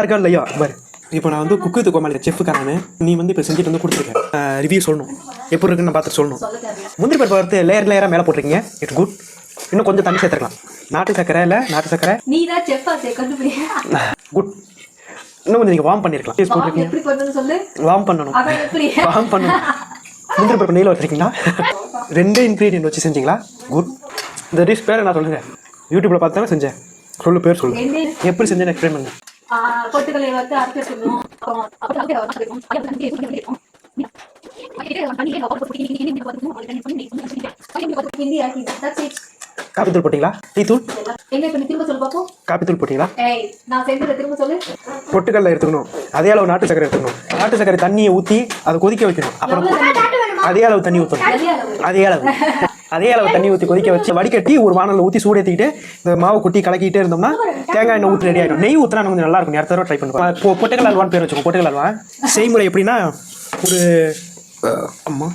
இருக்கா இல்லையா பாரு. இப்போ நான் வந்து குக்கு வித் கோமாளி செஃப்காரனு, நீ வந்து இப்போ செஞ்சுட்டு வந்து கொடுத்துருக்கேன். ரிவ்யூ சொல்லணும், எப்படி இருக்குன்னு நான் பார்த்துட்டு சொல்லணும். முந்திரி பருப்பு வறுத்து லேயராக மேலே போட்டிருக்கீங்க, இட்ஸ் குட். இன்னும் கொஞ்சம் தண்ணி சேர்த்துக்கலாம். நாட்டு சக்கரை இல்லை, நாட்டு சக்கரை நீ தான் செஃப்பா கண்டுபிடி. குட். இன்னும் கொஞ்சம் நீங்கள் வார்ம் பண்ணியிருக்கலாம். எப்படி பண்ணணும் சொல்லு. வார்ம் பண்ணணும், அதான் எப்படி வார்ம் பண்ணணும். முந்திரி பருப்பு நெய்யில் வச்சுருக்கீங்களா? 2 இன்க்ரீடியன்ட் வச்சு செஞ்சீங்களா? குட். இந்த டிஷ் பேரை நான் சொல்லுங்கள், யூடியூப்பில் பார்த்து தானே செஞ்சேன். சொல்லு, பேர் சொல்லு. எப்படி செஞ்சேன்னு எக்ஸ்பிளைன் பண்ணு. பொட்டுக்கலை வந்து அரைச்சிடணும். காப்பி தூள் போட்டீங்களா? டீ தூள்? எங்க இப்ப திரும்ப சொல்லு பாப்போம். காப்பி தூள் போட்டீங்களா? நான் செஞ்சத திரும்ப சொல்லு. பொட்டுக்கல்ல எடுத்துக்கணும், அதே அளவு நாட்டு சக்கரை எடுத்துக்கணும். நாட்டு சக்கரை தண்ணியை ஊற்றி அதை கொதிக்க வைக்கணும். அப்புறம் அதே அளவு தண்ணி ஊற்றணும். அதே அளவு தண்ணி ஊற்றி கொதிக்க வச்சு வடிகட்டி ஒரு வானலில் ஊற்றி சூடேற்றிக்கிட்டு இந்த மாவு குட்டி கலக்கிட்டே இருந்தோம்னா தேங்காய் எண்ணெய் ஊற்றி ரெடி ஆகிடும். நெய் ஊற்றினா கொஞ்சம் நல்லா இருக்கும். அடுத்த தடவை ட்ரை பண்ணுவோம். பொட்டுக்கல் அல்வான்னு பேர் வச்சுக்கோ. பொட்டுக்கல் அல்வா செய்முறை எப்படின்னா, ஒரு அம்மா